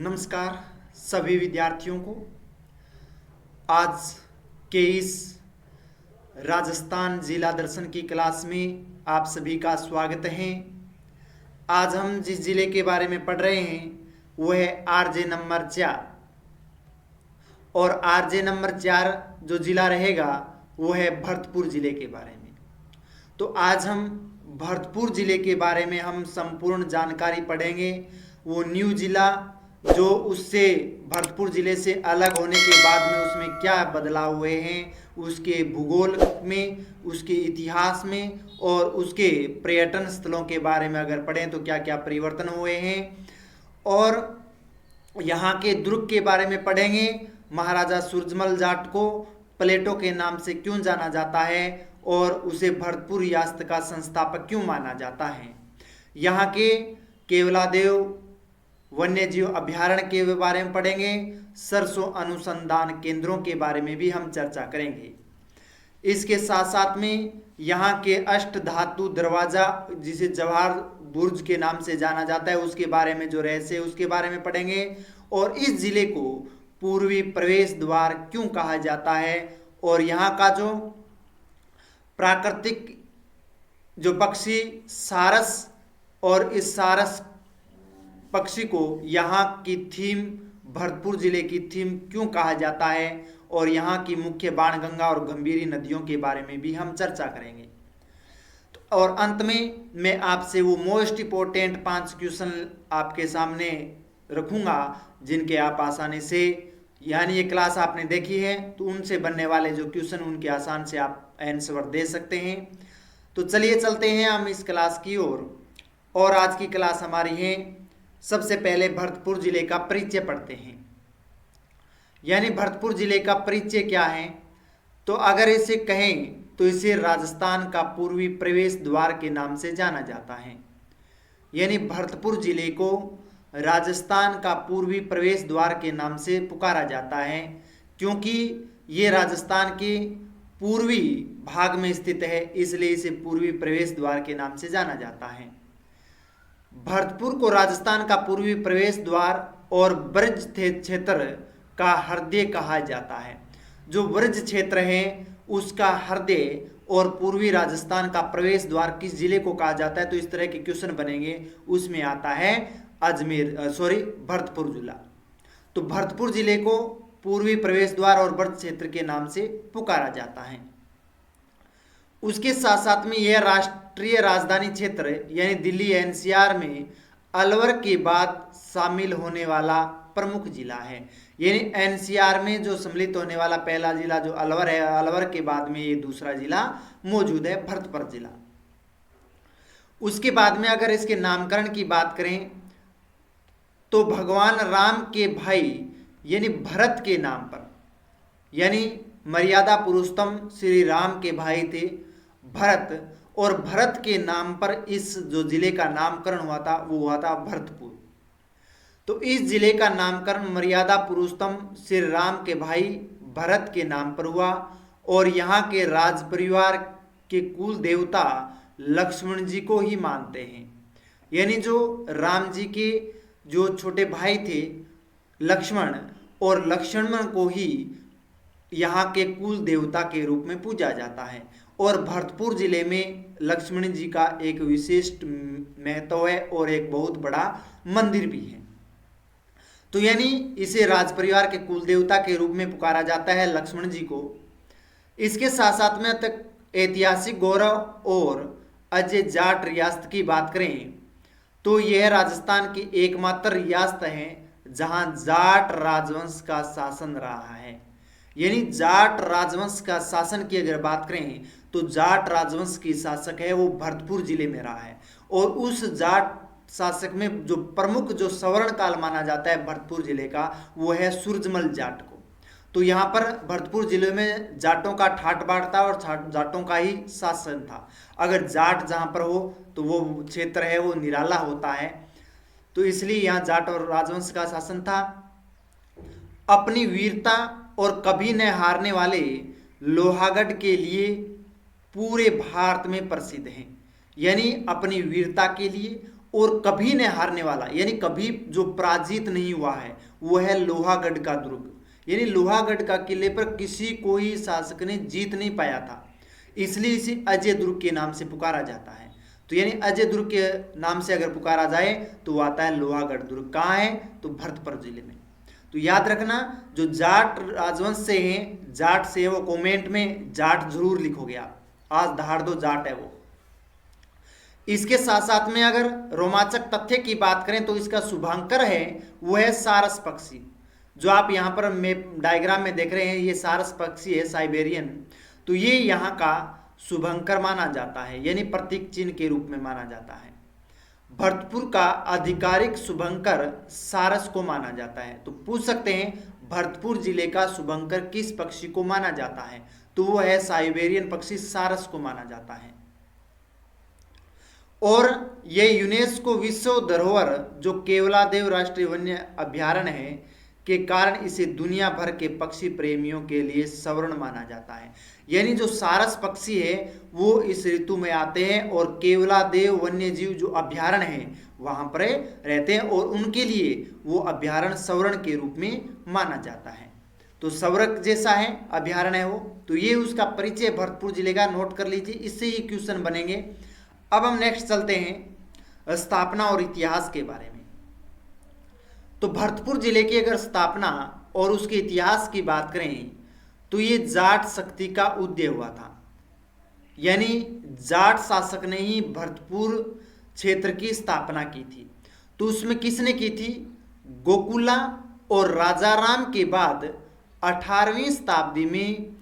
नमस्कार सभी विद्यार्थियों को। आज के इस राजस्थान जिला दर्शन की क्लास में आप सभी का स्वागत है। आज हम जिस जिले के बारे में पढ़ रहे हैं वो है आरजे नंबर 4 और आरजे नंबर 4 जो जिला रहेगा वो है भरतपुर जिले के बारे में। तो आज हम भरतपुर जिले के बारे में हम संपूर्ण जानकारी पढ़ेंगे। वो न्यू जिला जो उससे भरतपुर जिले से अलग होने के बाद में उसमें क्या बदलाव हुए हैं, उसके भूगोल में, उसके इतिहास में और उसके पर्यटन स्थलों के बारे में अगर पढ़ें तो क्या क्या परिवर्तन हुए हैं। और यहाँ के दुर्ग के बारे में पढ़ेंगे। महाराजा सूरजमल जाट को प्लेटो के नाम से क्यों जाना जाता है और उसे भरतपुर रियासत का संस्थापक क्यों माना जाता है। यहाँ के केवलादेव वन्य जीव अभ्यारण्य के बारे में पढ़ेंगे। सरसों अनुसंधान केंद्रों के बारे में भी हम चर्चा करेंगे। इसके साथ साथ में यहाँ के अष्ट धातु दरवाजा जिसे जवाहर बुर्ज के नाम से जाना जाता है उसके बारे में जो रहस्य है उसके बारे में पढ़ेंगे। और इस जिले को पूर्वी प्रवेश द्वार क्यों कहा जाता है और यहाँ का जो प्राकृतिक जो पक्षी सारस और इस सारस पक्षी को यहाँ की थीम भरतपुर जिले की थीम क्यों कहा जाता है और यहाँ की मुख्य बाणगंगा और गंभीरी नदियों के बारे में भी हम चर्चा करेंगे। और अंत में मैं आपसे वो मोस्ट इम्पोर्टेंट 5 क्वेश्चन आपके सामने रखूँगा जिनके आप आसानी से, यानी ये क्लास आपने देखी है तो उनसे बनने वाले जो क्वेश्चन उनके आसान से आप आंसर दे सकते हैं। तो चलिए चलते हैं हम इस क्लास की ओर। और आज की क्लास हमारी है, सबसे पहले भरतपुर जिले का परिचय पढ़ते हैं। यानी भरतपुर जिले का परिचय क्या है, तो अगर इसे कहें तो इसे राजस्थान का पूर्वी प्रवेश द्वार के नाम से जाना जाता है। यानी भरतपुर जिले को राजस्थान का पूर्वी प्रवेश द्वार के नाम से पुकारा जाता है क्योंकि ये राजस्थान के पूर्वी भाग में स्थित है, इसलिए इसे पूर्वी प्रवेश द्वार के नाम से जाना जाता है। भरतपुर को राजस्थान का पूर्वी प्रवेश द्वार और ब्रज क्षेत्र का हृदय कहा जाता है। जो ब्रज क्षेत्र है उसका हृदय और पूर्वी राजस्थान का प्रवेश द्वार किस जिले को कहा जाता है, तो इस तरह के क्वेश्चन बनेंगे। उसमें आता है भरतपुर जिला। तो भरतपुर जिले को पूर्वी प्रवेश द्वार और ब्रज क्षेत्र के नाम से पुकारा जाता है। उसके साथ साथ में यह राष्ट्रीय राजधानी क्षेत्र यानी दिल्ली एनसीआर में अलवर के बाद शामिल होने वाला प्रमुख जिला है। यानी एनसीआर में जो सम्मिलित होने वाला पहला जिला जो अलवर है, अलवर के बाद में ये दूसरा जिला मौजूद है, भरतपुर जिला। उसके बाद में अगर इसके नामकरण की बात करें तो भगवान राम के भाई यानी भरत के नाम पर, यानी मर्यादा पुरुषोत्तम श्री राम के भाई थे भरत, और भरत के नाम पर इस जो जिले का नामकरण हुआ था वो हुआ था भरतपुर। तो इस जिले का नामकरण मर्यादा पुरुषोत्तम श्री राम के भाई भरत के नाम पर हुआ और यहाँ के राज परिवार के कुल देवता लक्ष्मण जी को ही मानते हैं। यानी जो राम जी के जो छोटे भाई थे लक्ष्मण, और लक्ष्मण को ही यहाँ के कुल देवता के रूप में पूजा जाता है। और भरतपुर जिले में लक्ष्मण जी का एक विशिष्ट महत्व है और एक बहुत बड़ा मंदिर भी है। तो यानी इसे राज परिवार के कुल देवता के रूप में पुकारा जाता है लक्ष्मण जी को। इसके साथ साथ में तक ऐतिहासिक गौरव और अजय जाट रियासत की बात करें तो यह राजस्थान की एकमात्र रियासत है जहां जाट राजवंश का शासन रहा है। यानी जाट राजवंश का शासन की अगर बात करें तो जाट राजवंश की शासक है वो भरतपुर जिले में रहा है। और उस जाट शासक में जो प्रमुख जो स्वर्ण काल माना जाता है भरतपुर जिले का वो है सूरजमल जाट को। तो यहाँ पर भरतपुर जिले में जाटों का ठाट बाट था और जाटों का ही शासन था। अगर जाट जहाँ पर हो तो वो क्षेत्र है वो निराला होता है, तो इसलिए यहाँ जाट और राजवंश का शासन था। अपनी वीरता और कभी न हारने वाले लोहागढ़ के लिए पूरे भारत में प्रसिद्ध हैं। यानी अपनी वीरता के लिए और कभी न हारने वाला, यानी कभी जो पराजित नहीं हुआ है, वो है लोहागढ़ का दुर्ग। यानी लोहागढ़ का किले पर किसी कोई शासक ने जीत नहीं पाया था, इसलिए इसे अजय दुर्ग के नाम से पुकारा जाता है। तो यानी अजय दुर्ग के नाम से अगर पुकारा जाए तो वो आता है लोहागढ़ दुर्ग। कहाँ है? तो भरतपुर जिले में। तो याद रखना, जो जाट राजवंश से हैं, जाट से है, वो कमेंट में जाट जरूर लिखोगे आप, आज दहाड़ दो जाट है वो। इसके साथ साथ में अगर रोमांचक तथ्य की बात करें तो इसका शुभांकर है वो है सारस पक्षी। जो आप यहाँ पर डायग्राम में देख रहे हैं, ये सारस पक्षी है, साइबेरियन। तो ये यहाँ का शुभंकर माना जाता है, यानी प्रतीक चिन्ह के रूप में माना जाता है। भरतपुर का आधिकारिक शुभंकर सारस को माना जाता है। तो पूछ सकते हैं भरतपुर जिले का शुभंकर किस पक्षी को माना जाता है? तो वो है साइबेरियन पक्षी सारस को माना जाता है। और ये यूनेस्को विश्व धरोहर जो केवलादेव राष्ट्रीय वन्य अभयारण्य है के कारण इसे दुनिया भर के पक्षी प्रेमियों के लिए स्वर्ण माना जाता है। यानी जो सारस पक्षी है वो इस ऋतु में आते हैं और केवलादेव वन्य जीव जो अभयारण्य है वहां पर रहते हैं, और उनके लिए वो अभयारण्य स्वर्ण के रूप में माना जाता है। तो स्वर्ण जैसा है अभयारण्य है वो। तो ये उसका परिचय भरतपुर जिले का, नोट कर लीजिए, इससे ही क्वेश्चन बनेंगे। अब हम नेक्स्ट चलते हैं स्थापना और इतिहास के बारे में। तो भरतपुर जिले की अगर स्थापना और उसके इतिहास की बात करें तो ये जाट शक्ति का उदय हुआ था। यानी जाट शासक ने ही भरतपुर क्षेत्र की स्थापना की थी। तो उसमें किसने की थी? गोकुला और राजाराम के बाद 18वीं शताब्दी में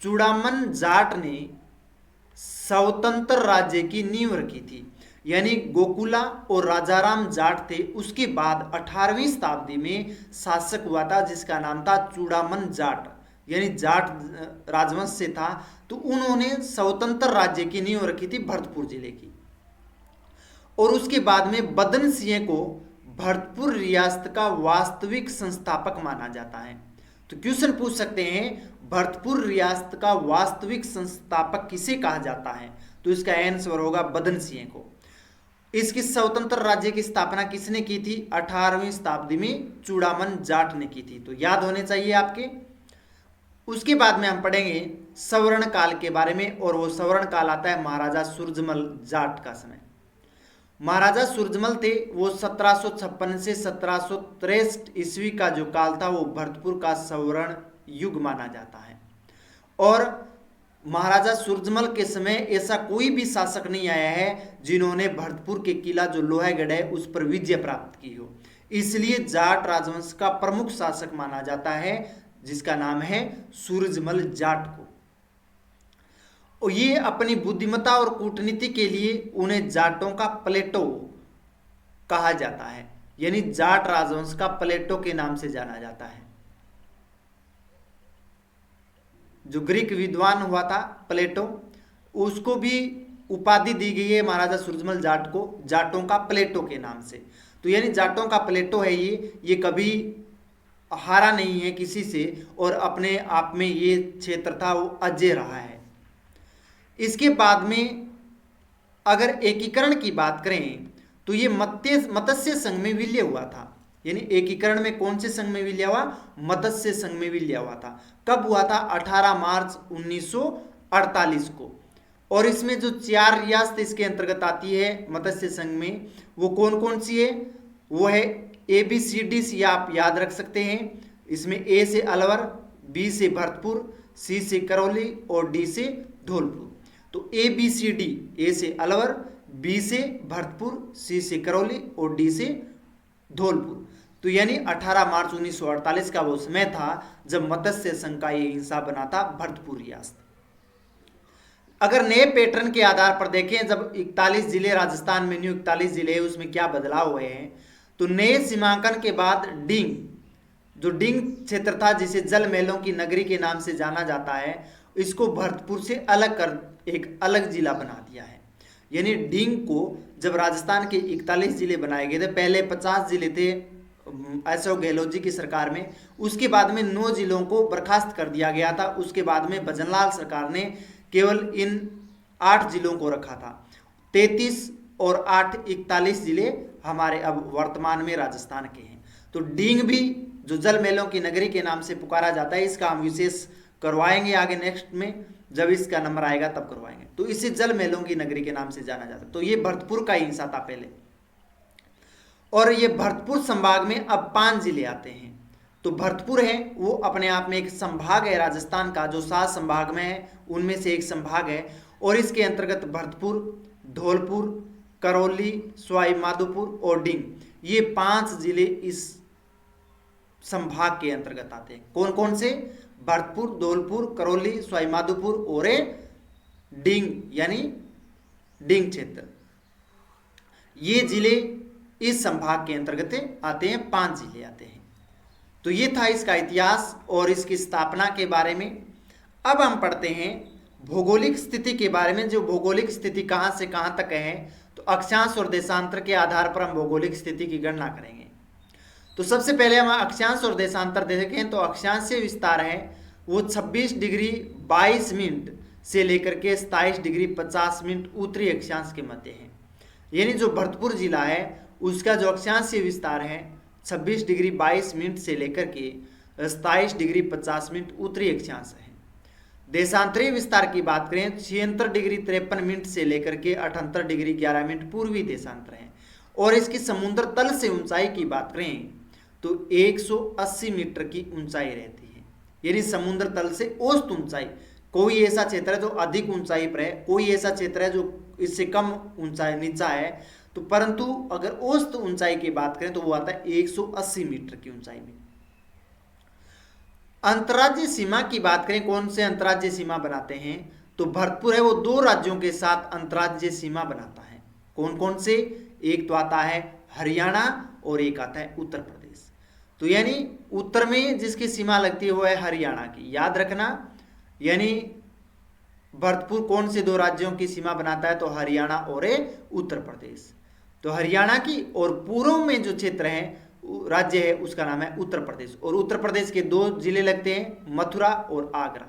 चूड़ामन जाट ने स्वतंत्र राज्य की नींव रखी थी। यानी गोकुला और राजाराम जाट थे, उसके बाद 18वीं शताब्दी में शासक हुआ था जिसका नाम था चूड़ामन जाट, यानी जाट राजवंश से था। तो उन्होंने स्वतंत्र राज्य की नींव रखी थी भरतपुर जिले की। और उसके बाद में बदन सिंह को भरतपुर रियासत का वास्तविक संस्थापक माना जाता है। तो क्वेश्चन पूछ सकते हैं भरतपुर रियासत का वास्तविक संस्थापक किसे कहा जाता है? तो इसका आंसर होगा बदन सिंह को। इसकी स्वतंत्र राज्य की स्थापना किसने की थी? 18वीं शताब्दी में चूड़ामन जाट ने की थी। तो याद होने चाहिए आपके। उसके बाद में हम पढ़ेंगे स्वर्ण काल के बारे में, और वो स्वर्ण काल आता है महाराजा सूरजमल जाट का समय। महाराजा सूरजमल थे, वो 1756 से 1763 ईस्वी का जो काल था वो भरतपुर का स्वर्ण युग माना जाता है। और महाराजा सूरजमल के समय ऐसा कोई भी शासक नहीं आया है जिन्होंने भरतपुर के किला जो लोहागढ़ है उस पर विजय प्राप्त की हो, इसलिए जाट राजवंश का प्रमुख शासक माना जाता है जिसका नाम है सूरजमल जाट को। और ये अपनी बुद्धिमत्ता और कूटनीति के लिए उन्हें जाटों का प्लेटो कहा जाता है, यानी जाट राजवंश का प्लेटो के नाम से जाना जाता है। जो ग्रीक विद्वान हुआ था प्लेटो, उसको भी उपाधि दी गई है महाराजा सूरजमल जाट को जाटों का प्लेटो के नाम से। तो यानी जाटों का प्लेटो है ये कभी हारा नहीं है किसी से, और अपने आप में ये क्षेत्र था वो अजय रहा है। इसके बाद में अगर एकीकरण की बात करें तो ये मत्स्य संघ में विलय हुआ था। यानी एकीकरण में कौन से संघ में विलय हुआ? मत्स्य संघ में विलय हुआ था। कब हुआ था? 18 मार्च 1948 को। और इसमें जो 4 रियासत इसके अंतर्गत आती है मत्स्य संघ में, वो कौन कौन सी है? वो है ABCD सी, आप याद रख सकते हैं। इसमें A से अलवर, B से भरतपुर, C से करौली और D से धौलपुर। तो ABCD, A से अलवर, B से भरतपुर, C से करौली और D से धौलपुर। तो यानी 18 मार्च 1948 का वो समय था जब मत्स्य संघ का ये हिस्सा बना था भरतपुर रियासत। अगर नए पैटर्न के आधार पर देखें, जब 41 जिले राजस्थान में न्यू 41 जिले हैं, उसमें क्या बदलाव हुए हैं? तो नए सीमांकन के बाद डिंग, जो डिंग क्षेत्र था जिसे जल महलों की नगरी के नाम से जाना जाता है, इसको भरतपुर से अलग कर एक अलग जिला बना दिया है। यानी डिंग को जब राजस्थान के 41 जिले बनाए गए थे, पहले 50 जिले थे अशोक गहलोत जी की सरकार में, उसके बाद में 9 जिलों को बर्खास्त कर दिया गया था। उसके बाद में भजनलाल सरकार ने केवल इन 8 जिलों को रखा था। 33 और 841 जिले हमारे अब वर्तमान में राजस्थान के हैं। तो डींग भी जो जल महलों की नगरी के नाम से पुकारा जाता है, इसका हम विशेष करवाएंगे आगे नेक्स्ट में, जब इसका नंबर आएगा तब करवाएंगे। तो इसे जल महलों की नगरी के नाम से जाना जाता है। तो ये भरतपुर का ही हिस्सा था पहले। और ये भरतपुर संभाग में अब 5 जिले आते हैं। तो भरतपुर है वो अपने आप में एक संभाग है, राजस्थान का जो 7 संभाग में है उनमें से एक संभाग है। और इसके अंतर्गत भरतपुर, धौलपुर, करौली, सवाई माधोपुर और डींग, ये 5 जिले इस संभाग के अंतर्गत आते हैं। कौन कौन से? भरतपुर, धौलपुर, करौली, सवाई माधोपुर और डींग यानी डींग क्षेत्र। ये जिले इस संभाग के अंतर्गत आते हैं, 5 जिले आते हैं। तो ये था इसका इतिहास और इसकी स्थापना के बारे में। अब हम पढ़ते हैं भौगोलिक स्थिति के बारे में। जो भौगोलिक स्थिति कहाँ से कहाँ तक है, तो अक्षांश और देशांतर के आधार पर हम भौगोलिक स्थिति की गणना करेंगे। तो सबसे पहले हम अक्षांश और देशांतर देखें तो अक्षांशीय विस्तार है वो 26 डिग्री 22 मिनट से लेकर के 27 डिग्री 50 मिनट उत्तरी अक्षांश के मध्य है। यानी जो भरतपुर जिला है उसका जो अक्षांशीय विस्तार है 26 डिग्री 22 मिनट से लेकर के 27 डिग्री 50 मिनट उत्तरी अक्षांश है। देशांतरीय विस्तार की बात करें 76 डिग्री 53 मिनट से लेकर के 78 डिग्री 11 मिनट पूर्वी देशांतर है। और इसकी समुद्र तल से ऊंचाई की बात करें तो 180 मीटर की ऊंचाई रहती है। यानी समुद्र तल से औसत ऊंचाई, कोई ऐसा क्षेत्र है जो अधिक ऊंचाई पर है, कोई ऐसा क्षेत्र है जो इससे कम ऊंचाई नीचा है, तो परंतु अगर औसत ऊंचाई की बात करें तो वो आता है 180 मीटर की ऊंचाई में। अंतर्राज्यीय सीमा की बात करें, कौन से अंतर्राज्यीय सीमा बनाते हैं, तो भरतपुर है वो 2 राज्यों के साथ अंतर्राज्यीय सीमा बनाता है। कौन कौन से? एक तो आता है हरियाणा और एक आता है उत्तर प्रदेश। तो यानी उत्तर में जिसकी सीमा लगती है वो है हरियाणा की, याद रखना। यानी भरतपुर कौन से 2 राज्यों की सीमा बनाता है, तो हरियाणा और उत्तर प्रदेश। तो हरियाणा की और पूर्व में जो क्षेत्र है राज्य है उसका नाम है उत्तर प्रदेश। और उत्तर प्रदेश के 2 जिले लगते हैं, मथुरा और आगरा,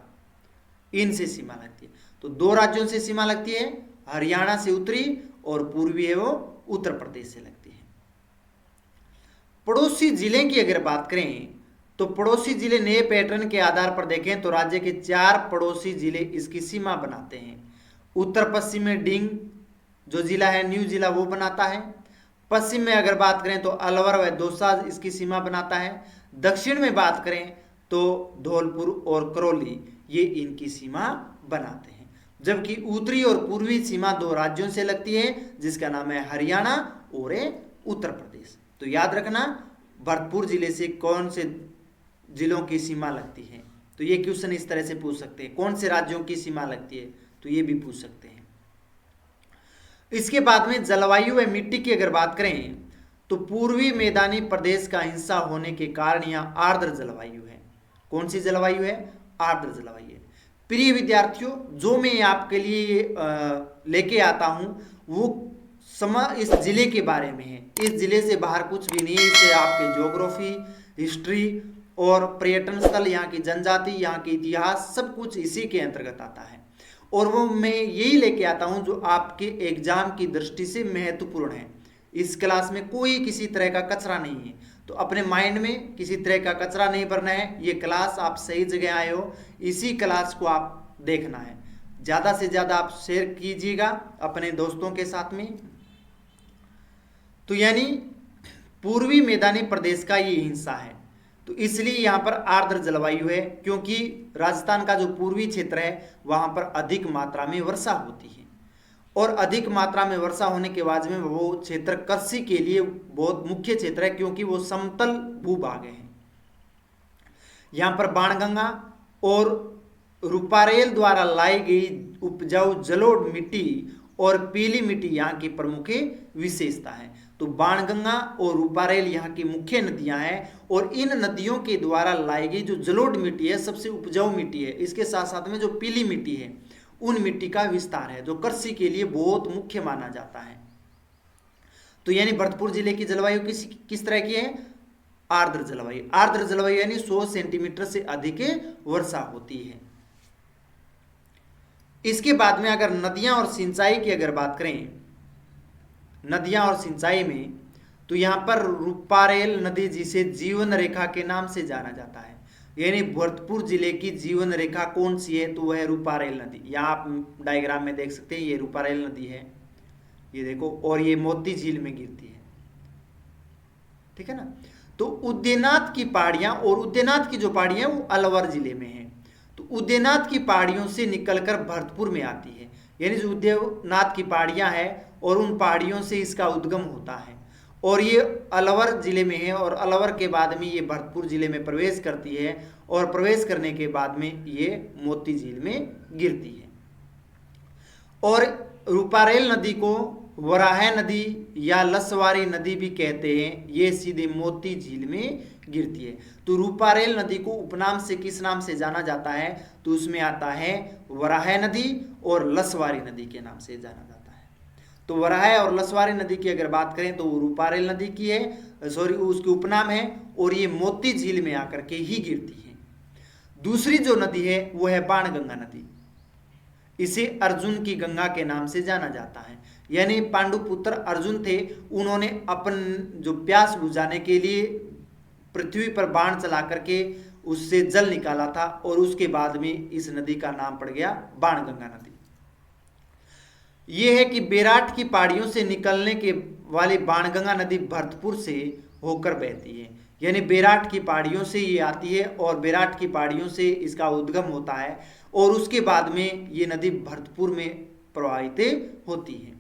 इनसे सीमा लगती है। तो 2 राज्यों से सीमा लगती है, हरियाणा से उत्तरी और पूर्वी है वो उत्तर प्रदेश से लगती है। पड़ोसी जिले की अगर बात करें तो पड़ोसी जिले नए पैटर्न के आधार पर देखें तो राज्य के 4 पड़ोसी जिले इसकी सीमा बनाते हैं। उत्तर पश्चिम में डींग जो जिला है, न्यू जिला, वो बनाता है। पश्चिम में अगर बात करें तो अलवर व दौसा इसकी सीमा बनाता है। दक्षिण में बात करें तो धौलपुर और करौली ये इनकी सीमा बनाते हैं। जबकि उत्तरी और पूर्वी सीमा 2 राज्यों से लगती है जिसका नाम है हरियाणा और उत्तर प्रदेश। तो याद रखना भरतपुर जिले से कौन से जिलों की सीमा लगती है। तो ये क्वेश्चन इस तरह से पूछ सकते हैं, कौन से राज्यों की सीमा लगती है, तो ये भी पूछ सकते हैं। इसके बाद में जलवायु व मिट्टी की अगर बात करें तो पूर्वी मैदानी प्रदेश का हिस्सा होने के कारण यहाँ आर्द्र जलवायु है। कौन सी जलवायु है? आर्द्र जलवायु है। प्रिय विद्यार्थियों, जो मैं आपके लिए लेके आता हूँ वो इस जिले के बारे में है। इस जिले से बाहर कुछ भी नहीं है। इससे आपके ज्योग्राफी, हिस्ट्री और पर्यटन स्थल, यहाँ की जनजाति, यहाँ के इतिहास, सब कुछ इसी के अंतर्गत आता है। और वो मैं यही लेके आता हूँ जो आपके एग्जाम की दृष्टि से महत्वपूर्ण है। इस क्लास में कोई किसी तरह का कचरा नहीं है, तो अपने माइंड में किसी तरह का कचरा नहीं भरना है। ये क्लास आप सही जगह आए हो, इसी क्लास को आप देखना है। ज़्यादा से ज़्यादा आप शेयर कीजिएगा अपने दोस्तों के साथ में। तो यानी पूर्वी मैदानी प्रदेश का ये हिस्सा है, तो इसलिए यहाँ पर आर्द्र जलवायु है, क्योंकि राजस्थान का जो पूर्वी क्षेत्र है वहाँ पर अधिक मात्रा में वर्षा होती है। और अधिक मात्रा में वर्षा होने के बाद में वो क्षेत्र कृषि के लिए बहुत मुख्य क्षेत्र है, क्योंकि वो समतल भूभाग है। यहाँ पर बाणगंगा और रूपारेल द्वारा लाई गई उपजाऊ जलोढ़ मिट्टी और पीली मिट्टी यहाँ की प्रमुख विशेषता है। तो बाणगंगा और रूपारेल यहाँ की मुख्य नदियाँ हैं, और इन नदियों के द्वारा लाई गई जो जलोढ़ मिट्टी है सबसे उपजाऊ मिट्टी है। इसके साथ साथ में जो पीली मिट्टी है उन मिट्टी का विस्तार है जो कृषि के लिए बहुत मुख्य माना जाता है। तो यानी भरतपुर जिले की जलवायु किस तरह की है? आर्द्र जलवायु। आर्द्र जलवायु यानी 100 सेंटीमीटर से अधिक वर्षा होती है। इसके बाद में अगर नदियां और सिंचाई की अगर बात करें नदियां और सिंचाई में, तो यहाँ पर रूपारेल नदी जिसे जीवन रेखा के नाम से जाना जाता है, यानी भरतपुर जिले की जीवन रेखा कौन सी है, तो वह है रूपारेल नदी। यहाँ आप डायग्राम में देख सकते हैं, ये रूपारेल नदी है, ये देखो, और ये मोती झील में गिरती है, ठीक है ना। तो उदयनाथ की पहाड़ियां, और उदयनाथ की जो पहाड़ियां वो अलवर जिले में है, तो उदयनाथ की पहाड़ियों से निकलकर भरतपुर में आती है, यानी जो उदयनाथ की पहाड़ियां हैं और उन पहाड़ियों से इसका उद्गम होता है, और ये अलवर जिले में है, और अलवर के बाद में ये भरतपुर जिले में प्रवेश करती है, और प्रवेश करने के बाद में ये मोती झील में गिरती है। और रूपारेल नदी को वराह नदी या लसवारी नदी भी कहते हैं, ये सीधे मोती झील में गिरती है। तो रूपारेल नदी को उपनाम से किस नाम से जाना जाता है, तो उसमें आता है वराह नदी और लसवारी नदी के नाम से जाना जाता है। तो वराह और लसवारी नदी की अगर बात करें तो वो रूपारेल नदी की है, सॉरी उसके उपनाम है, और ये मोती झील में आकर के ही गिरती है। दूसरी जो नदी है वो है बाणगंगा नदी, इसे अर्जुन की गंगा के नाम से जाना जाता है, यानी पांडुपुत्र अर्जुन थे, उन्होंने अपन जो प्यास बुझाने के लिए पृथ्वी पर बाण चला करके उससे जल निकाला था, और उसके बाद में इस नदी का नाम पड़ गया बाणगंगा नदी। यह है कि बेराट की पहाड़ियों से निकलने के वाली बाणगंगा नदी भरतपुर से होकर बहती है, यानी बेराट की पहाड़ियों से ये आती है, और बेराट की पहाड़ियों से इसका उद्गम होता है, और उसके बाद में ये नदी भरतपुर में प्रवाहित होती है।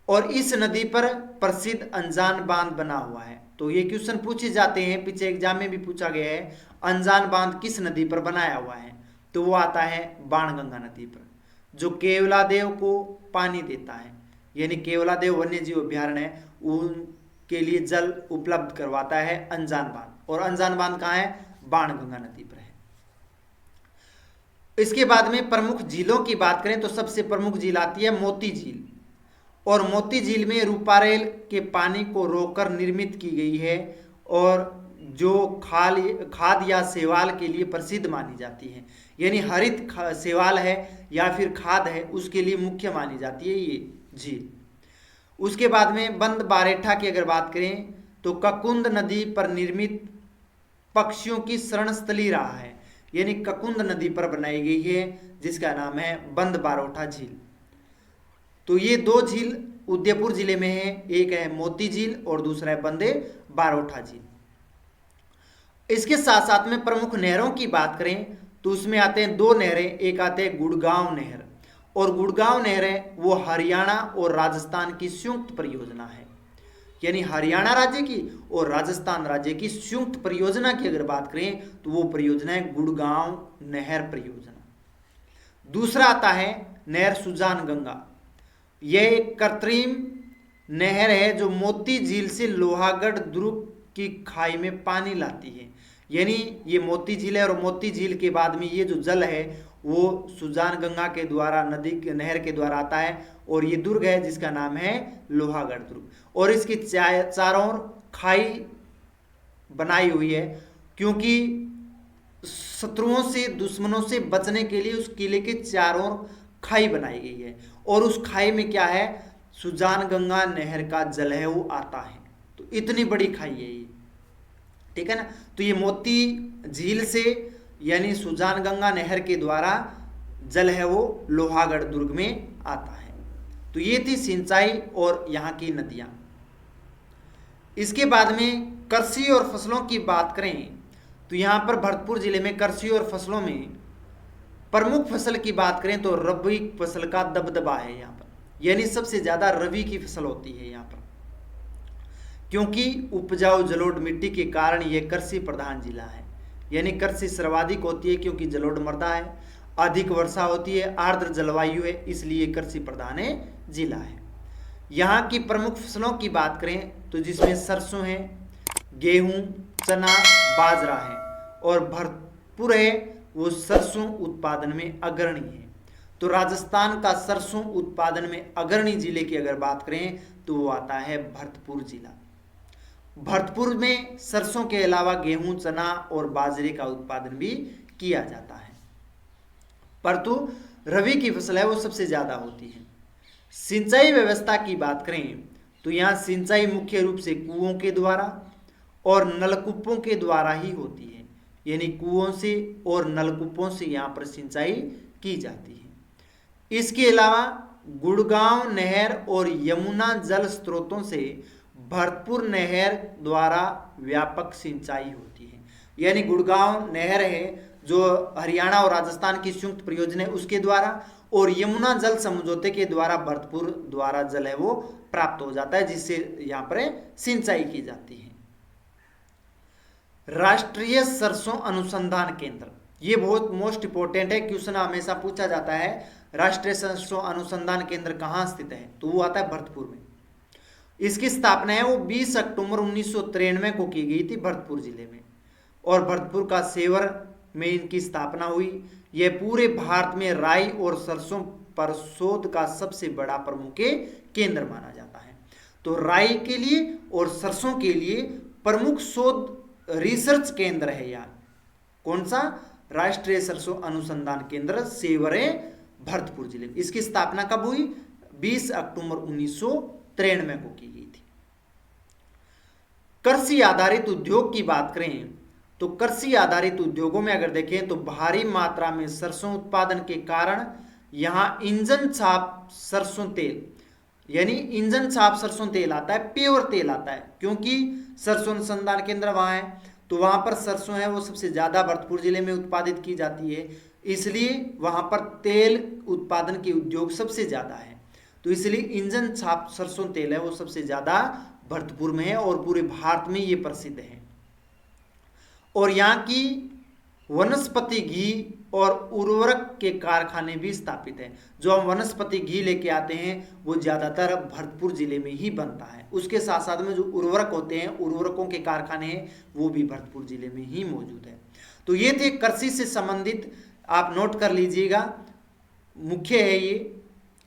और इस नदी पर प्रसिद्ध अनजान बांध बना हुआ है। तो ये क्वेश्चन पूछे जाते हैं, पीछे एग्जाम में भी पूछा गया है, अनजान बांध किस नदी पर बनाया हुआ है, तो वो आता है बाणगंगा नदी पर, जो केवलादेव को पानी देता है, यानी केवलादेव वन्य जीव अभ्यारण्य है, उनके लिए जल उपलब्ध करवाता है अनजान बांध। और अनजान बांध कहाँ है, बाणगंगा नदी पर है। इसके बाद में प्रमुख झीलों की बात करें तो सबसे प्रमुख झील आती है मोती झील, और मोती झील में रूपारेल के पानी को रोककर निर्मित की गई है, और जो खाद या शैवाल के लिए प्रसिद्ध मानी जाती है, यानी हरित शैवाल है या फिर खाद है उसके लिए मुख्य मानी जाती है ये झील। उसके बाद में बंद बारेठा की अगर बात करें तो ककुंद नदी पर निर्मित पक्षियों की शरण स्थली रहा है, यानी ककुंद नदी पर बनाई गई है, जिसका नाम है बंद बारोठा झील। तो ये दो झील उदयपुर जिले में है, एक है मोती झील और दूसरा है बंदे बारोठा झील। इसके साथ साथ में प्रमुख नहरों की बात करें तो उसमें आते हैं दो नहरें, एक आते हैं गुड़गांव नहर, और गुड़गांव नहर है वो हरियाणा और राजस्थान की संयुक्त परियोजना है, यानी हरियाणा राज्य की और राजस्थान राज्य की संयुक्त परियोजना की अगर बात करें तो वो परियोजना है गुड़गांव नहर परियोजना। दूसरा आता है नहर सुजान गंगा, यह एक कृत्रिम नहर है जो मोती झील से लोहागढ़ दुर्ग की खाई में पानी लाती है, यानी ये मोती झील है, और मोती झील के बाद में ये जो जल है वो सुजान गंगा के द्वारा नदी के नहर के द्वारा आता है, और ये दुर्ग है जिसका नाम है लोहागढ़ दुर्ग, और इसकी चारों ओर खाई बनाई हुई है, क्योंकि शत्रुओं से दुश्मनों से बचने के लिए उस किले के चारों ओर खाई बनाई गई है, और उस खाई में क्या है, सुजान गंगा नहर का जल है वो आता है। तो इतनी बड़ी खाई है ये, ठीक है ना। तो ये मोती झील से यानी सुजान गंगा नहर के द्वारा जल है वो लोहागढ़ दुर्ग में आता है। तो ये थी सिंचाई और यहाँ की नदियाँ। इसके बाद में कृषि और फसलों की बात करें तो यहाँ पर भरतपुर जिले में कृषि और फसलों में प्रमुख फसल की बात करें तो रबी फसल का दबदबा है यहाँ पर, यानी सबसे ज़्यादा रबी की फसल होती है यहाँ पर, क्योंकि उपजाऊ जलोढ़ मिट्टी के कारण यह कृषि प्रधान जिला है, यानी कृषि सर्वाधिक होती है क्योंकि जलोढ़ मृदा है, अधिक वर्षा होती है, आर्द्र जलवायु है, इसलिए कृषि प्रधान जिला है। यहाँ की प्रमुख फसलों की बात करें तो जिसमें सरसों है, गेहूं, चना, बाजरा है, और भरतपुर है वो सरसों उत्पादन में अग्रणी है। तो राजस्थान का सरसों उत्पादन में अग्रणी जिले की अगर बात करें तो वो आता है भरतपुर जिला। भरतपुर में सरसों के अलावा गेहूं, चना और बाजरे का उत्पादन भी किया जाता है, परंतु रबी की फसल है वो सबसे ज्यादा होती है। सिंचाई व्यवस्था की बात करें तो यहाँ सिंचाई मुख्य रूप से कुओं के द्वारा और नलकूपों के द्वारा ही होती है, यानी कुओं से और नलकूपों से यहाँ पर सिंचाई की जाती है। इसके अलावा गुड़गांव नहर और यमुना जल स्रोतों से भरतपुर नहर द्वारा व्यापक सिंचाई होती है, यानी गुड़गांव नहर है जो हरियाणा और राजस्थान की संयुक्त परियोजना है उसके द्वारा, और यमुना जल समझौते के द्वारा भरतपुर द्वारा जल है वो प्राप्त हो जाता है, जिससे यहाँ पर सिंचाई की जाती है। राष्ट्रीय सरसों अनुसंधान केंद्र, ये बहुत मोस्ट इंपोर्टेंट है, क्वेश्चन हमेशा पूछा जाता है राष्ट्रीय सरसों अनुसंधान केंद्र कहाँ स्थित है, तो वो आता है भरतपुर में। इसकी स्थापना है वो 20 अक्टूबर 1993 को की गई थी भरतपुर जिले में, और भरतपुर का सेवर में इनकी स्थापना हुई। यह पूरे भारत में राई और सरसों पर शोध का सबसे बड़ा प्रमुख केंद्र माना जाता है। तो राई के लिए और सरसों के लिए प्रमुख शोध रिसर्च केंद्र है यार, कौन सा? राष्ट्रीय सरसों अनुसंधान केंद्र सेवरे भरतपुर जिले में। इसकी स्थापना कब हुई? 20 अक्टूबर 1993 को की गई थी। कृषि आधारित उद्योग की बात करें तो कृषि आधारित उद्योगों में अगर देखें तो भारी मात्रा में सरसों उत्पादन के कारण यहाँ इंजन छाप सरसों तेल, यानी इंजन छाप सरसों तेल आता है, प्योर तेल आता है, क्योंकि सरसों अनुसंधान केंद्र वहाँ है, तो वहाँ पर सरसों है वो सबसे ज़्यादा भरतपुर जिले में उत्पादित की जाती है, इसलिए वहाँ पर तेल उत्पादन के उद्योग सबसे ज़्यादा है। तो इसलिए इंजन छाप सरसों तेल है वो सबसे ज़्यादा भरतपुर में है और पूरे भारत में ये प्रसिद्ध है। और यहाँ की वनस्पति घी और उर्वरक के कारखाने भी स्थापित हैं। जो हम वनस्पति घी लेके आते हैं वो ज़्यादातर भरतपुर जिले में ही बनता है। उसके साथ साथ में जो उर्वरक होते हैं, उर्वरकों के कारखाने हैं, वो भी भरतपुर जिले में ही मौजूद है। तो ये थे कृषि से संबंधित, आप नोट कर लीजिएगा, मुख्य है ये,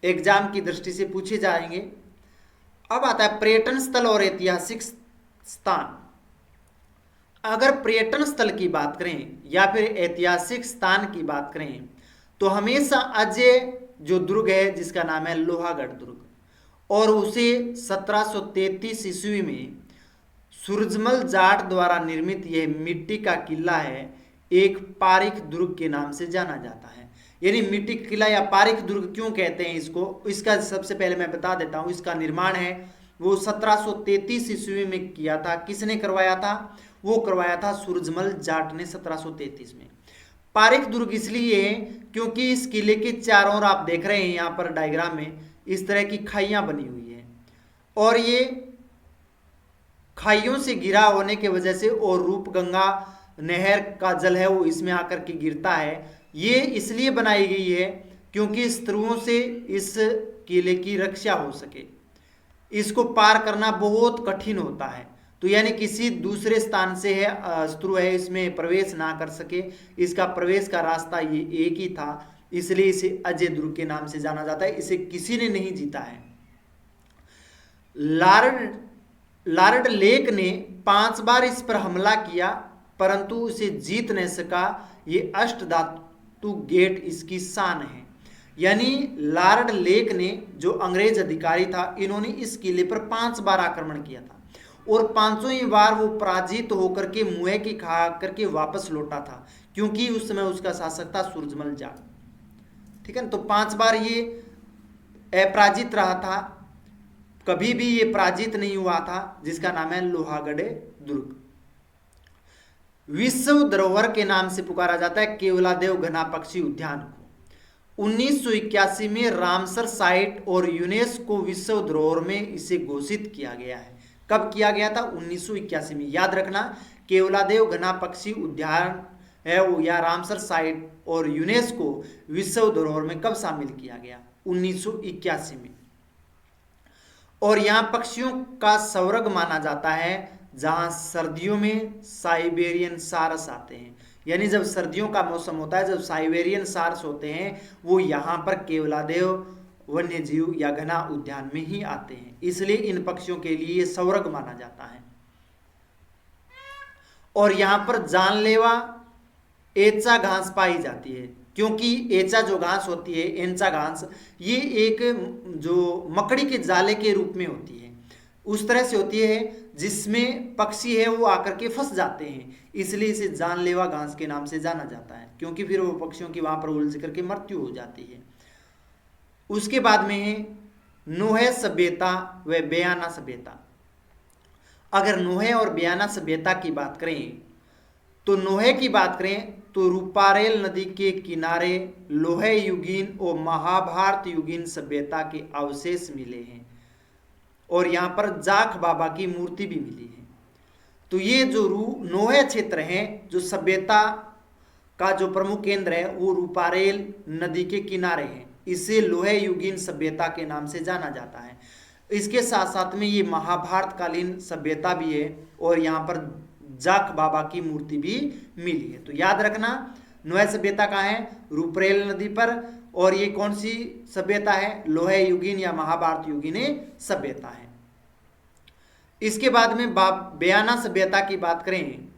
एग्जाम की दृष्टि से पूछे जाएंगे। अब आता है पर्यटन स्थल और ऐतिहासिक स्थान। अगर पर्यटन स्थल की बात करें या फिर ऐतिहासिक स्थान की बात करें तो हमेशा अजय जो दुर्ग है जिसका नाम है लोहागढ़ दुर्ग, और उसे 1733 ईस्वी में सूरजमल जाट द्वारा निर्मित यह मिट्टी का किला है, एक पारीख दुर्ग के नाम से जाना जाता है। यानी मिट्टी किला या पारीख दुर्ग क्यों कहते हैं इसको, इसका सबसे पहले मैं बता देता हूँ। इसका निर्माण है वो 1733 ईस्वी में किया था। किसने करवाया था? वो करवाया था सूरजमल जाट ने 1733 में। पारीख दुर्ग इसलिए है क्योंकि इस किले के चारों ओर आप देख रहे हैं यहाँ पर डायग्राम में इस तरह की खाइयां बनी हुई है, और ये खाइयों से घिरा होने की वजह से और रूपगंगा नहर का जल है वो इसमें आकर के गिरता है। ये इसलिए बनाई गई है क्योंकि शत्रुओं से इस किले की रक्षा हो सके। इसको पार करना बहुत कठिन होता है, तो यानी किसी दूसरे स्थान से है शत्रु है इसमें प्रवेश ना कर सके, इसका प्रवेश का रास्ता ये एक ही था, इसलिए इसे अजय दुर्ग के नाम से जाना जाता है। इसे किसी ने नहीं जीता है। लॉर्ड लेक ने 5 बार इस पर हमला किया परंतु उसे जीत नहीं सका। ये अष्टधातु गेट इसकी शान है। यानी लॉर्ड लेक ने, जो अंग्रेज अधिकारी था, इन्होंने इस किले पर 5 बार आक्रमण किया था और 5वीं बार वो पराजित होकर के मुँह की खा करके वापस लौटा था, क्योंकि उस समय उसका शासक था सूरजमल जाट। ठीक है ना, तो 5 बार ये अपराजित रहा था, कभी भी ये पराजित नहीं हुआ था, जिसका नाम है लोहागढ़ दुर्ग। विश्व धरोहर के नाम से पुकारा जाता है केवलादेव घना पक्षी उद्यान को। 1981 में रामसर साइट और यूनेस्को विश्व धरोहर में इसे घोषित किया गया है। कब किया गया था? 1981 में। याद रखना, केवलादेव घना पक्षी उद्यान है वो या रामसर साइट और यूनेस्को विश्व धरोहर में कब शामिल किया गया? 1981 में। और यहाँ पक्षियों का स्वर्ग माना जाता है जहाँ सर्दियों में साइबेरियन सारस आते हैं। यानी जब सर्दियों का मौसम होता है, जब साइबेरियन सारस होते हैं, वो यहाँ पर केवलादेव वन्य जीव या घना उद्यान में ही आते हैं, इसलिए इन पक्षियों के लिए ये स्वर्ग माना जाता है। और यहाँ पर जानलेवा एचा घास पाई जाती है, क्योंकि एचा जो घास होती है, एंचा घास, ये एक जो मकड़ी के जाले के रूप में होती है। उस तरह से होती है जिसमें पक्षी है वो आकर के फंस जाते हैं, इसलिए इसे जानलेवा घास के नाम से जाना जाता है, क्योंकि फिर वो पक्षियों की वहां पर उलझ करके मृत्यु हो जाती है। उसके बाद में है नूह सभ्यता व बयाना सभ्यता। अगर नूह और बयाना सभ्यता की बात करें तो नूह की बात करें तो रूपारेल नदी के किनारे लोह युगीन और महाभारत युगीन सभ्यता के अवशेष मिले हैं और यहाँ पर जाख बाबा की मूर्ति भी मिली है। तो ये जो नूह क्षेत्र है, जो सभ्यता का जो प्रमुख केंद्र है वो रूपारेल नदी के किनारे है, इसे लोह युगीन सभ्यता के नाम से जाना जाता है। इसके साथ साथ में ये महाभारत कालीन सभ्यता भी है और यहाँ पर जाख बाबा की मूर्ति भी मिली है। तो याद रखना नूह सभ्यता कहाँ है, रूपरेल नदी पर, और ये कौन सी सभ्यता है, लोह युगीन या महाभारत युगीन सभ्यता है। इसके बाद में बयाना सभ्यता की बात करें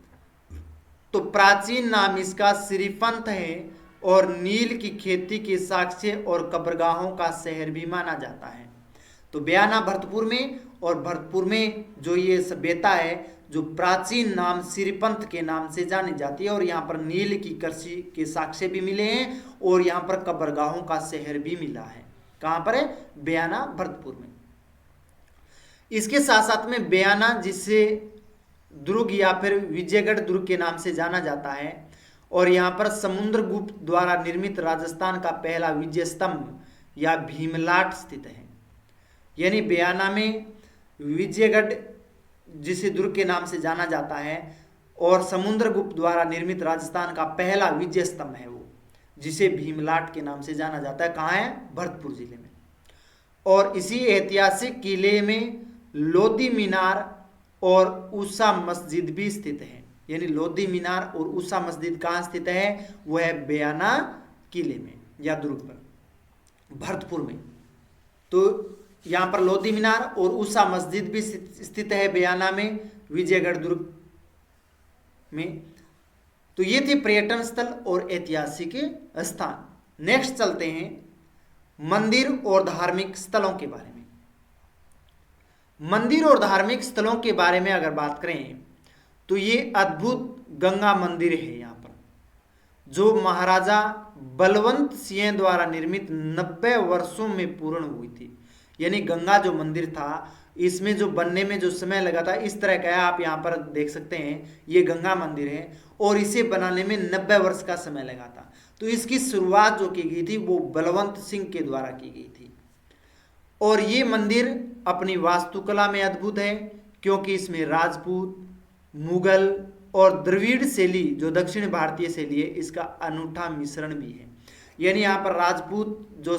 तो प्राचीन नाम इसका सिरिफंत है और नील की खेती के साक्ष्य और कब्रगाहों का शहर भी माना जाता है। तो बयाना भरतपुर में, और भरतपुर में जो ये सभ्यता है जो प्राचीन नाम सिरिपंथ के नाम से जानी जाती है, और यहाँ पर नील की कृषि के साक्ष्य भी मिले हैं और यहाँ पर कब्रगाहों का शहर भी मिला है। कहाँ पर है, बयाना भरतपुर में। इसके साथ साथ में बयाना जिसे दुर्ग या फिर विजयगढ़ दुर्ग के नाम से जाना जाता है, और यहाँ पर समुद्रगुप्त द्वारा निर्मित राजस्थान का पहला विजय स्तंभ या भीमलाट स्थित है। यानी बयाना में विजयगढ़ जिसे दुर्ग के नाम से जाना जाता है और समुद्रगुप्त द्वारा निर्मित राजस्थान का पहला विजय स्तंभ है वो, जिसे भीमलाट के नाम से जाना जाता है। कहाँ है, भरतपुर जिले में। और इसी ऐतिहासिक किले में लोधी मीनार और ऊषा मस्जिद भी स्थित है। यानी लोधी मीनार और ऊषा मस्जिद कहाँ स्थित है, वह है बयाना किले में या दुर्ग पर, भरतपुर में। तो यहाँ पर लोधी मीनार और ऊषा मस्जिद भी स्थित है बयाना में, विजयगढ़ दुर्ग में। तो ये थे पर्यटन स्थल और ऐतिहासिक स्थान। नेक्स्ट चलते हैं मंदिर और धार्मिक स्थलों के बारे में। मंदिर और धार्मिक स्थलों के बारे में अगर बात करें तो ये अद्भुत गंगा मंदिर है यहाँ पर, जो महाराजा बलवंत सिंह द्वारा निर्मित 90 वर्षों में पूर्ण हुई थी। यानी गंगा जो मंदिर था इसमें जो बनने में जो समय लगा था इस तरह का है, आप यहाँ पर देख सकते हैं ये गंगा मंदिर है और इसे बनाने में 90 वर्ष का समय लगा था। तो इसकी शुरुआत जो की गई थी वो बलवंत सिंह के द्वारा की गई थी। और ये मंदिर अपनी वास्तुकला में अद्भुत है, क्योंकि इसमें राजपूत, मुगल और द्रविड़ शैली जो दक्षिण भारतीय शैली है इसका अनूठा मिश्रण भी है। यानी यहाँ पर राजपूत जो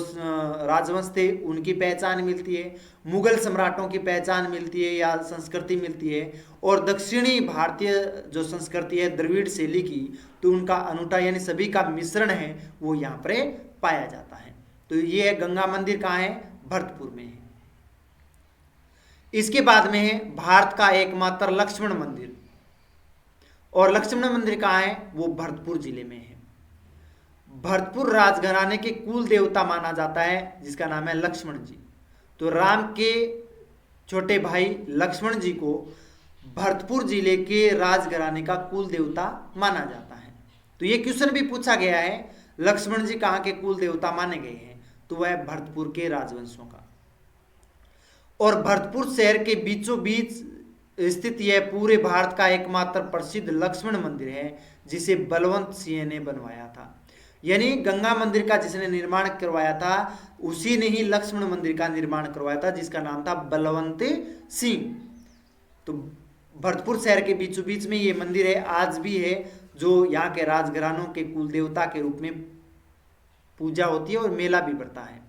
राजवंश थे उनकी पहचान मिलती है, मुगल सम्राटों की पहचान मिलती है या संस्कृति मिलती है, और दक्षिणी भारतीय जो संस्कृति है द्रविड़ शैली की, तो उनका अनूठा यानी सभी का मिश्रण है वो यहाँ पर पाया जाता है। तो ये है गंगा मंदिर, कहाँ है, भरतपुर में है। इसके बाद में है भारत का एकमात्र लक्ष्मण मंदिर, और लक्ष्मण मंदिर कहाँ है, वो भरतपुर जिले में है। भरतपुर राजघराने के कुल देवता माना जाता है जिसका नाम है लक्ष्मण जी। तो राम के छोटे भाई लक्ष्मण जी को भरतपुर जिले के राजघराने का कुल देवता माना जाता है। तो ये क्वेश्चन भी पूछा गया है, लक्ष्मण जी कहाँ के कुल देवता माने गए हैं, तो वह भरतपुर के राजवंशों का। और भरतपुर शहर के बीचों बीच स्थित यह पूरे भारत का एकमात्र प्रसिद्ध लक्ष्मण मंदिर है जिसे बलवंत सिंह ने बनवाया था। यानी गंगा मंदिर का जिसने निर्माण करवाया था उसी ने ही लक्ष्मण मंदिर का निर्माण करवाया था, जिसका नाम था बलवंत सिंह। तो भरतपुर शहर के बीचों बीच में ये मंदिर है, आज भी है, जो यहाँ के राजघरानों के कुल देवता के रूप में पूजा होती है और मेला भी बढ़ता है।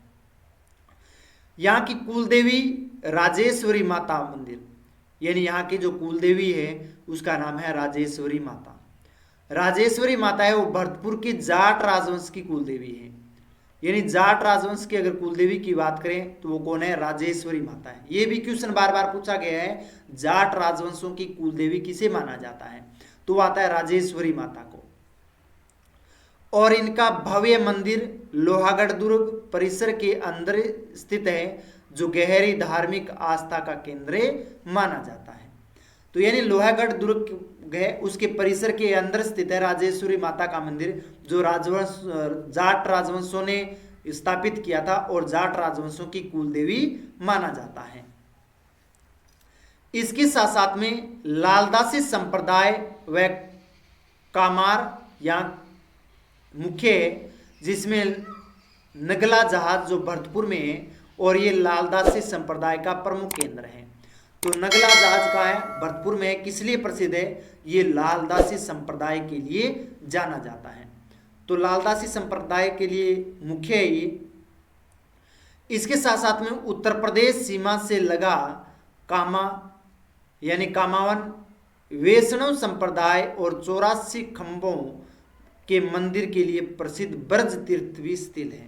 यहाँ की कुलदेवी राजेश्वरी माता मंदिर, यानी यहाँ की जो कुलदेवी है उसका नाम है राजेश्वरी माता। राजेश्वरी माता है वो भरतपुर की जाट राजवंश की कुलदेवी है। यानी जाट राजवंश की अगर कुलदेवी की बात करें तो वो कौन है, राजेश्वरी माता है। ये भी क्वेश्चन बार बार पूछा गया है, जाट राजवंशों की कुलदेवी किसे माना जाता है, तो आता है राजेश्वरी माता को। और इनका भव्य मंदिर लोहागढ़ दुर्ग परिसर के अंदर स्थित है, जो गहरी धार्मिक आस्था का केंद्र माना जाता है। तो यानी लोहागढ़ दुर्ग है, उसके परिसर के अंदर स्थित है राजेश्वरी माता का मंदिर, जो राजवंश जाट राजवंशों ने स्थापित किया था और जाट राजवंशों की कुल देवी माना जाता है। इसके साथ साथ में लालदासी संप्रदाय व कामार यहाँ मुख्य है, जिसमें नगला जहाज जो भरतपुर में है, और ये लालदासी संप्रदाय का प्रमुख केंद्र है। तो नगला जहाज का है, भरतपुर में है, किस लिए प्रसिद्ध है? ये लालदासी संप्रदाय के लिए जाना जाता है। तो लालदासी संप्रदाय के लिए मुख्य है ये। इसके साथ साथ में उत्तर प्रदेश सीमा से लगा कामा यानी कामावन वैष्णव संप्रदाय और 84 खंभों के मंदिर के लिए प्रसिद्ध ब्रज तीर्थ भी स्थित है।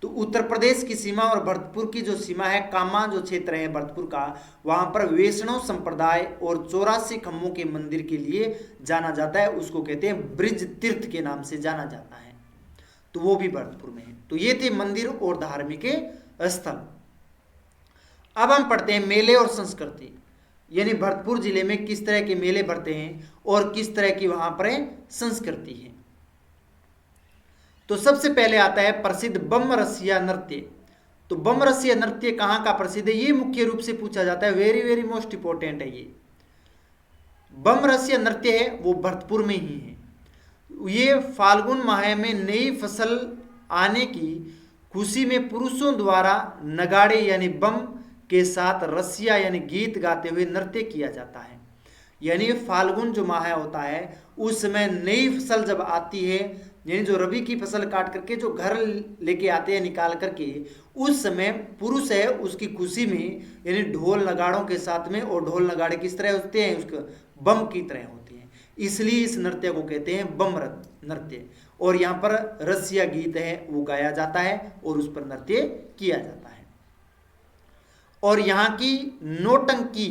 तो उत्तर प्रदेश की सीमा और भरतपुर की जो सीमा है, कामा जो क्षेत्र है भरतपुर का, वहां पर वैष्णव संप्रदाय और 84 खंभों के मंदिर के लिए जाना जाता है, उसको कहते हैं ब्रज तीर्थ के नाम से जाना जाता है। तो वो भी भरतपुर में है। तो ये थे मंदिर और धार्मिक स्थल। अब हम पढ़ते हैं मेले और संस्कृति, यानी भरतपुर जिले में किस तरह के मेले भरते हैं और किस तरह की वहां पर संस्कृति है। तो सबसे पहले आता है प्रसिद्ध बम रसिया नृत्य। तो बम रसिया नृत्य कहाँ का प्रसिद्ध है, ये मुख्य रूप से पूछा जाता है, वेरी वेरी मोस्ट इंपॉर्टेंट है। ये बम रसिया नृत्य है वो भरतपुर में ही है। ये फाल्गुन माह में नई फसल आने की खुशी में पुरुषों द्वारा नगाड़े यानी बम के साथ रसिया यानी गीत गाते हुए नृत्य किया जाता है। यानी फाल्गुन जो माह होता है उस समय नई फसल जब आती है, यानी जो रबी की फसल काट करके जो घर लेके आते हैं निकाल करके, उस समय पुरुष है उसकी खुशी में यानी ढोल नगाड़ों के साथ में, और ढोल नगाड़े किस तरह होते हैं, उसके बम की तरह होते हैं, इसलिए इस नृत्य को कहते हैं बम नृत्य। और यहाँ पर रसिया गीत है वो गाया जाता है और उस पर नृत्य किया जाता है। और यहाँ की नौटंकी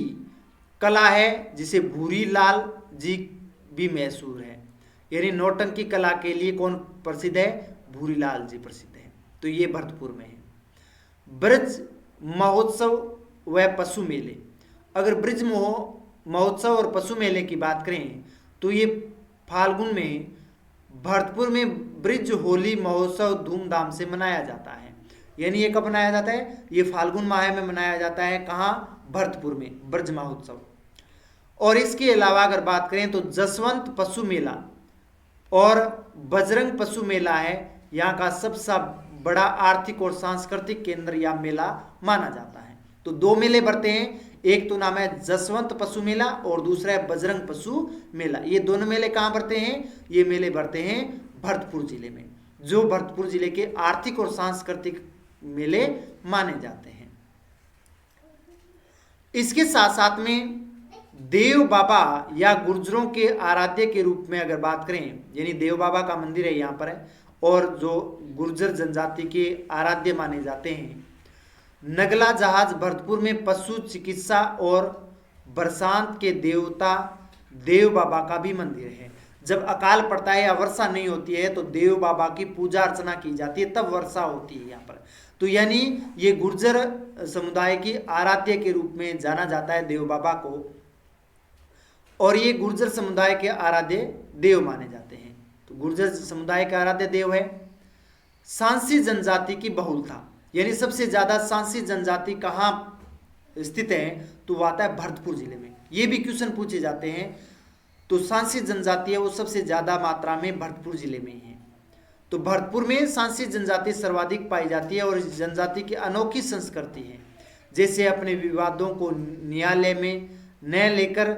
कला है जिसे भूरी लाल जी भी मशहूर है। यानी नौटंकी कला के लिए कौन प्रसिद्ध है, भूरी लाल जी प्रसिद्ध है। तो ये भरतपुर में है। ब्रज महोत्सव व पशु मेले, अगर ब्रज महोत्सव और पशु मेले की बात करें तो ये फाल्गुन में भरतपुर में ब्रज होली महोत्सव धूमधाम से मनाया जाता है। यानी ये कब मनाया जाता है, ये फाल्गुन माह में मनाया जाता है। कहाँ, भरतपुर में ब्रज महोत्सव। और इसके अलावा अगर बात करें तो जसवंत पशु मेला और बजरंग पशु मेला है यहाँ का सबसे बड़ा आर्थिक और सांस्कृतिक केंद्र या मेला माना जाता है। तो दो मेले बढ़ते हैं, एक तो नाम है जसवंत पशु मेला और दूसरा है बजरंग पशु मेला। ये दोनों मेले कहाँ बढ़ते हैं, ये मेले बढ़ते हैं भरतपुर जिले में, जो भरतपुर जिले के आर्थिक और सांस्कृतिक मेले माने जाते हैं। इसके साथ साथ में देव बाबा या गुर्जरों के आराध्य के रूप में अगर बात करें, यानी देव बाबा का मंदिर है यहाँ पर है, और जो गुर्जर जनजाति के आराध्य माने जाते हैं। नगला जहाज भरतपुर में पशु चिकित्सा और बरसात के देवता देव बाबा का भी मंदिर है। जब अकाल पड़ता है या वर्षा नहीं होती है तो देव बाबा की पूजा अर्चना की जाती है, तब वर्षा होती है यहाँ पर। तो यानी ये गुर्जर समुदाय की आराध्य के रूप में जाना जाता है देव बाबा को, और ये गुर्जर समुदाय के आराध्य देव माने जाते हैं। तो गुर्जर समुदाय का आराध्य देव है। सांसी जनजाति की बहुलता, यानी सबसे ज्यादा सांसी जनजाति कहाँ स्थित है, तो वो आता है भरतपुर जिले में। ये भी क्वेश्चन पूछे जाते हैं। तो सांसी जनजाति है वो सबसे ज्यादा मात्रा में भरतपुर जिले में ही है। तो भरतपुर में सांसी जनजाति सर्वाधिक पाई जाती है और इस जनजाति की अनोखी संस्कृति है, जैसे अपने विवादों को न्यायालय में न लेकर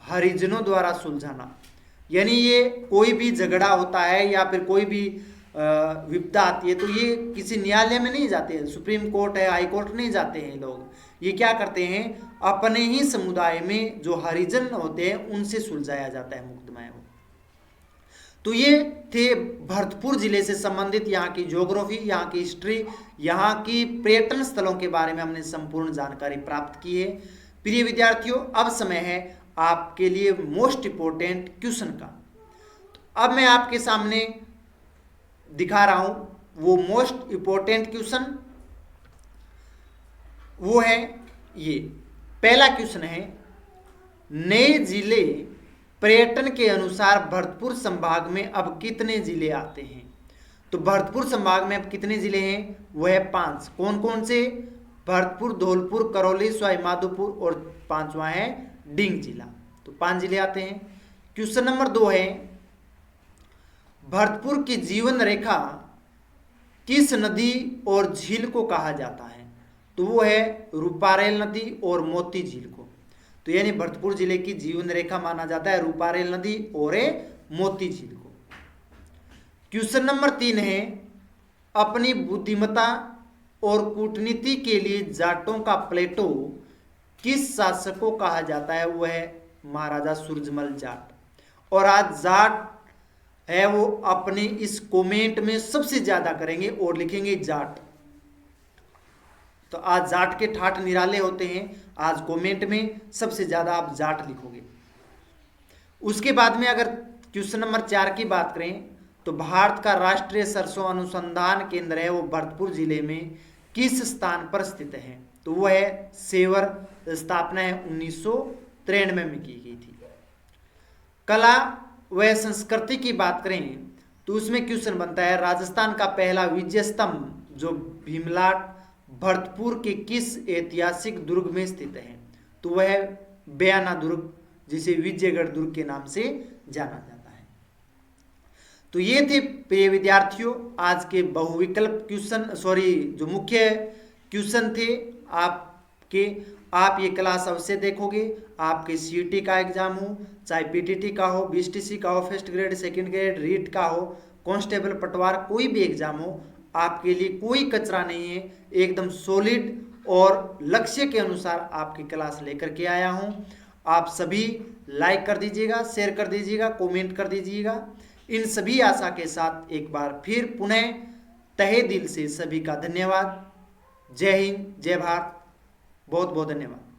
हरिजनों द्वारा सुलझाना। यानी ये कोई भी झगड़ा होता है या फिर कोई भी विपदा आती है तो ये किसी न्यायालय में नहीं जाते हैं, सुप्रीम कोर्ट है, हाई कोर्ट नहीं जाते हैं लोग। ये क्या करते हैं, अपने ही समुदाय में जो हरिजन होते हैं उनसे सुलझाया जाता है मुकदमा वो। तो ये थे भरतपुर जिले से संबंधित यहाँ की ज्योग्राफी, यहाँ की हिस्ट्री, यहाँ की पर्यटन स्थलों के बारे में हमने संपूर्ण जानकारी प्राप्त की है। प्रिय विद्यार्थियों, अब समय है आपके लिए मोस्ट इंपोर्टेंट क्वेश्चन का। अब मैं आपके सामने दिखा रहा हूं वो मोस्ट इंपॉर्टेंट क्वेश्चन वो है ये। पहला क्वेश्चन है, नए जिले पर्यटन के अनुसार भरतपुर संभाग में अब कितने जिले आते हैं? तो भरतपुर संभाग में अब कितने जिले हैं? वो है 5। कौन कौन से? भरतपुर, धौलपुर, करौली, सवाई माधोपुर और 5वां है डिंग जिला। तो 5 जिले आते हैं। क्वेश्चन नंबर 2 है, भरतपुर की जीवन रेखा किस नदी और झील को कहा जाता है? तो वो है रूपारेल नदी और मोती झील को। तो यानी भरतपुर जिले की जीवन रेखा माना जाता है रूपारेल नदी और मोती झील को। क्वेश्चन नंबर 3 है, अपनी बुद्धिमत्ता और कूटनीति के लिए जाटों का प्लेटो किस शासक को कहा जाता है? वो है महाराजा सूरजमल जाट। और आज जाट है वो अपने इस कमेंट में सबसे ज्यादा करेंगे और लिखेंगे जाट। तो आज जाट के ठाठ निराले होते हैं, आज कमेंट में सबसे ज्यादा आप जाट लिखोगे। उसके बाद में अगर क्वेश्चन नंबर 4 की बात करें तो भारत का राष्ट्रीय सरसों अनुसंधान केंद्र है वो भरतपुर जिले में किस स्थान पर स्थित है? तो वो है सेवर। स्थापना है 1993 में की गई थी। कला व संस्कृति की बात करें तो उसमें क्वेश्चन बनता है, राजस्थान का पहला विजय स्तंभ जो भीमलाट भरतपुर के किस ऐतिहासिक दुर्ग में स्थित है? तो वह है बयाना दुर्ग, जिसे विजयगढ़ दुर्ग के नाम से जाना जाता है। तो ये थे प्रिय विद्यार्थियों आज के बहुविकल्प क्वेश्चन, जो मुख्य क्वेश्चन थे आपके। आप ये क्लास अवश्य देखोगे। आपके सीईटी का एग्जाम हो, चाहे पीटीटी का हो, बीएसटीसी का हो, first grade, second grade, REET का हो, कांस्टेबल, पटवार, कोई भी एग्जाम हो, आपके लिए कोई कचरा नहीं है। एकदम सॉलिड और लक्ष्य के अनुसार आपकी क्लास लेकर के आया हूं। आप सभी लाइक कर दीजिएगा, शेयर कर दीजिएगा, कमेंट कर दीजिएगा। इन सभी आशा के साथ एक बार फिर पुनः तहे दिल से सभी का धन्यवाद। जय हिंद, जय भारत, बहुत बहुत धन्यवाद।